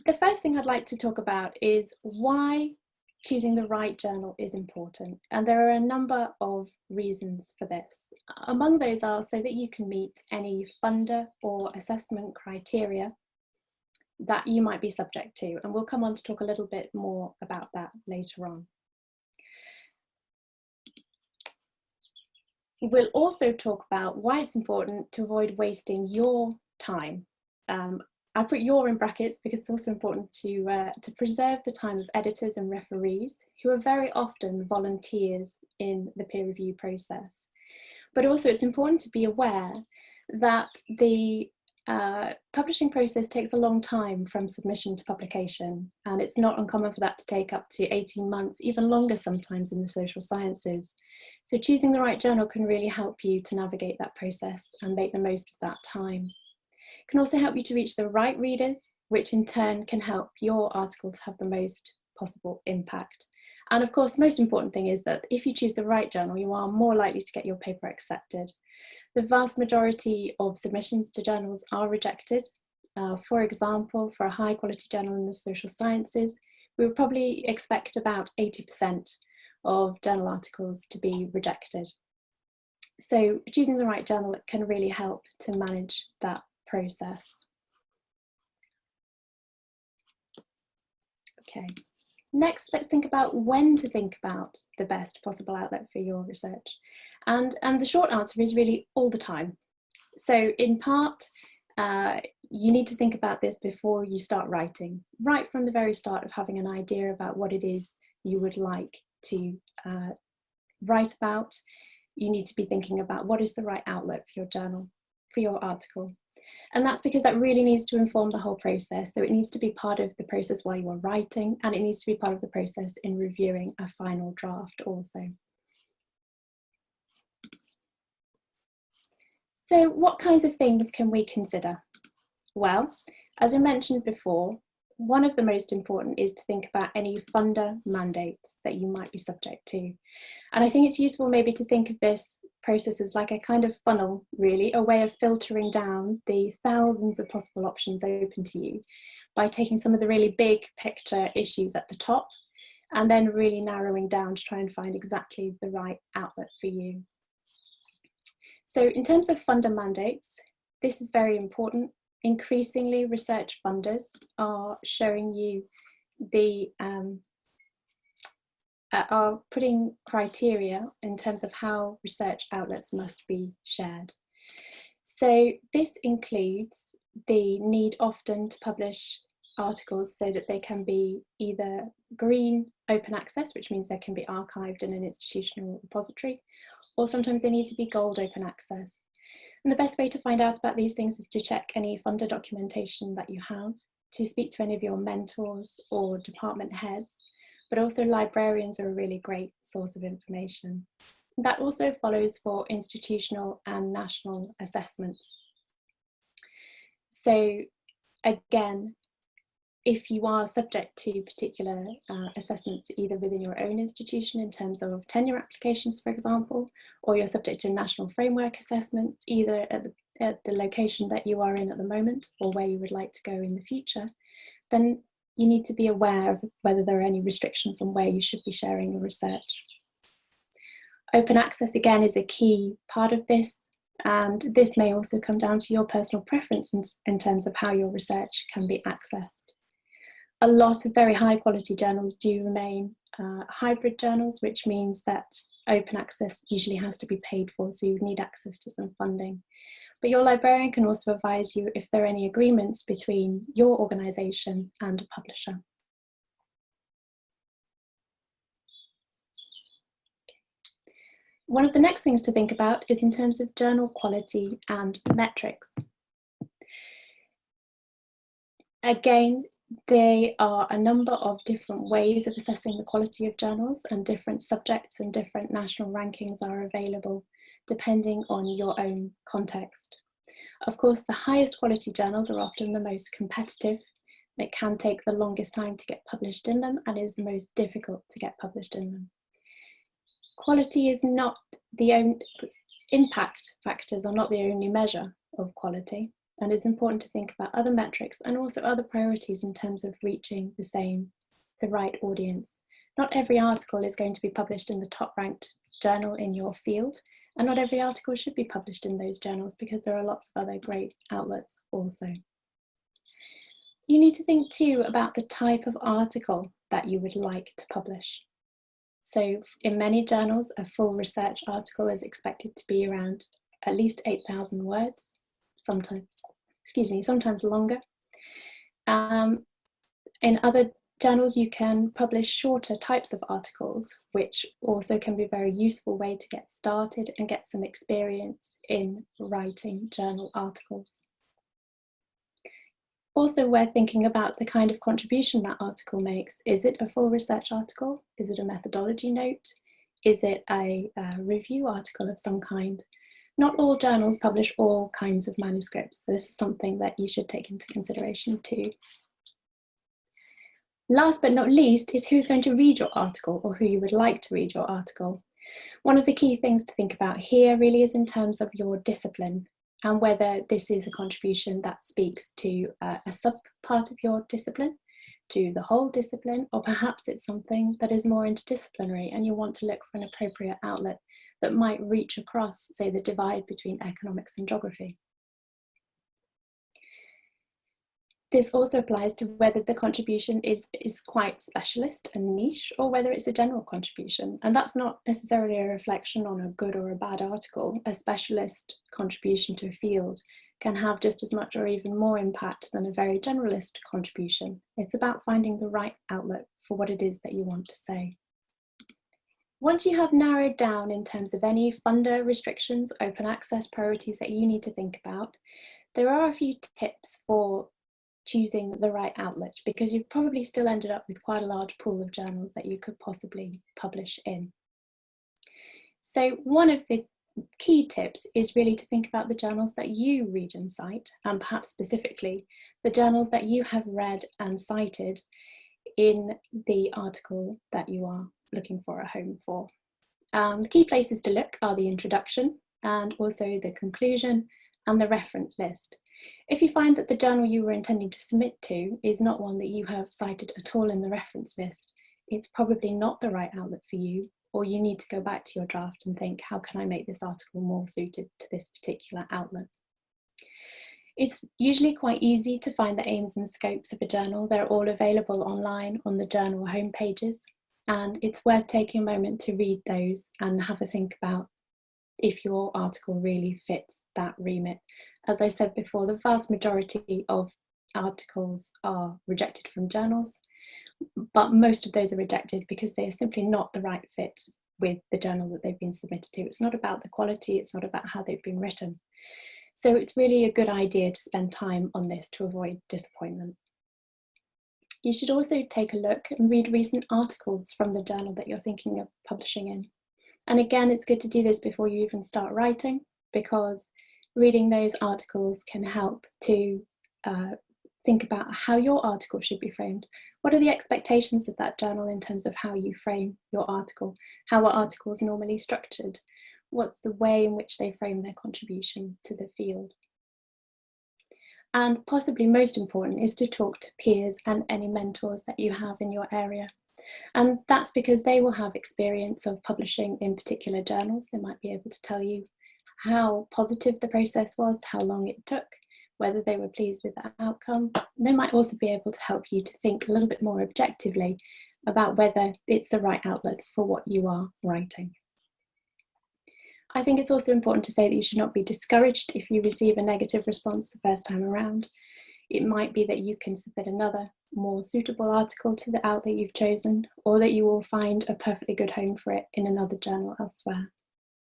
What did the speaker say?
the first thing I'd like to talk about is why choosing the right journal is important. And there are a number of reasons for this. Among those are so that you can meet any funder or assessment criteria that you might be subject to. And we'll come on to talk a little bit more about that later on. We'll also talk about why it's important to avoid wasting your time. I put your in brackets because it's also important to preserve the time of editors and referees who are very often volunteers in the peer review process. But also it's important to be aware that the publishing process takes a long time from submission to publication, and it's not uncommon for that to take up to 18 months, even longer sometimes in the social sciences. So choosing the right journal can really help you to navigate that process and make the most of that time. It can also help you to reach the right readers, which in turn can help your articles have the most possible impact. And of course, the most important thing is that if you choose the right journal, you are more likely to get your paper accepted. The vast majority of submissions to journals are rejected. For example, for a high quality journal in the social sciences, we would probably expect about 80% of journal articles to be rejected. So choosing the right journal can really help to manage that process. Okay. Next, let's think about when to think about the best possible outlet for your research. And the short answer is really all the time. So in part, you need to think about this before you start writing, right from the very start of having an idea about what it is you would like to write about. You need to be thinking about what is the right outlet for your journal, for your article. And that's because that really needs to inform the whole process. So it needs to be part of the process while you are writing, and it needs to be part of the process in reviewing a final draft also. So what kinds of things can we consider? Well, as I mentioned before, one of the most important is to think about any funder mandates that you might be subject to. And I think it's useful maybe to think of this process as like a kind of funnel, really, a way of filtering down the thousands of possible options open to you by taking some of the really big picture issues at the top and then really narrowing down to try and find exactly the right outlet for you. So in terms of funder mandates, this is very important. Increasingly, research funders are showing you the are putting criteria in terms of how research outlets must be shared. So this includes the need often to publish articles so that they can be either green open access, which means they can be archived in an institutional repository, or sometimes they need to be gold open access. And the best way to find out about these things is to check any funder documentation that you have, to speak to any of your mentors or department heads, but also librarians are a really great source of information. That also follows for institutional and national assessments. So again, if you are subject to particular assessments either within your own institution in terms of tenure applications, for example, or you're subject to national framework assessments either at the location that you are in at the moment or where you would like to go in the future, then you need to be aware of whether there are any restrictions on where you should be sharing your research. Open access again is a key part of this, and this may also come down to your personal preference in terms of how your research can be accessed. A lot of very high quality journals do remain hybrid journals, which means that open access usually has to be paid for, so you would need access to some funding. But your librarian can also advise you if there are any agreements between your organisation and a publisher. One of the next things to think about is in terms of journal quality and metrics. Again, there are a number of different ways of assessing the quality of journals, and different subjects and different national rankings are available depending on your own context. Of course, the highest quality journals are often the most competitive. It can take the longest time to get published in them and is the most difficult to get published in them. Quality is not the only, impact factors are not the only measure of quality. And it's important to think about other metrics and also other priorities in terms of reaching the right audience. Not every article is going to be published in the top ranked journal in your field, and not every article should be published in those journals because there are lots of other great outlets also. You need to think too about the type of article that you would like to publish. So in many journals, a full research article is expected to be around at least 8,000 words, sometimes longer. In other journals, you can publish shorter types of articles, which also can be a very useful way to get started and get some experience in writing journal articles. Also, we're thinking about the kind of contribution that article makes. Is it a full research article? Is it a methodology note? Is it a review article of some kind? Not all journals publish all kinds of manuscripts, so this is something that you should take into consideration too. Last but not least is who's going to read your article or who you would like to read your article. One of the key things to think about here really is in terms of your discipline and whether this is a contribution that speaks to a sub-part of your discipline, to the whole discipline, or perhaps it's something that is more interdisciplinary and you want to look for an appropriate outlet that might reach across, say, the divide between economics and geography. This also applies to whether the contribution is quite specialist and niche or whether it's a general contribution. And that's not necessarily a reflection on a good or a bad article. A specialist contribution to a field can have just as much or even more impact than a very generalist contribution. It's about finding the right outlet for what it is that you want to say. Once you have narrowed down in terms of any funder restrictions, open access priorities that you need to think about, there are a few tips for choosing the right outlet, because you've probably still ended up with quite a large pool of journals that you could possibly publish in. So one of the key tips is really to think about the journals that you read and cite, and perhaps specifically the journals that you have read and cited in the article that you are looking for a home for. The key places to look are the introduction and also the conclusion and the reference list. If you find that the journal you were intending to submit to is not one that you have cited at all in the reference list, it's probably not the right outlet for you, or you need to go back to your draft and think, how can I make this article more suited to this particular outlet? It's usually quite easy to find the aims and scopes of a journal. They're all available online on the journal homepages, and it's worth taking a moment to read those and have a think about if your article really fits that remit. As I said before, the vast majority of articles are rejected from journals, but most of those are rejected because they are simply not the right fit with the journal that they've been submitted to. It's not about the quality, it's not about how they've been written. So it's really a good idea to spend time on this to avoid disappointment. You should also take a look and read recent articles from the journal that you're thinking of publishing in. And again, it's good to do this before you even start writing, because reading those articles can help to think about how your article should be framed. What are the expectations of that journal in terms of how you frame your article? How are articles normally structured? What's the way in which they frame their contribution to the field? And possibly most important is to talk to peers and any mentors that you have in your area. And that's because they will have experience of publishing in particular journals. They might be able to tell you how positive the process was, how long it took, whether they were pleased with the outcome. They might also be able to help you to think a little bit more objectively about whether it's the right outlet for what you are writing. I think it's also important to say that you should not be discouraged if you receive a negative response the first time around. It might be that you can submit another, more suitable article to the outlet you've chosen, or that you will find a perfectly good home for it in another journal elsewhere.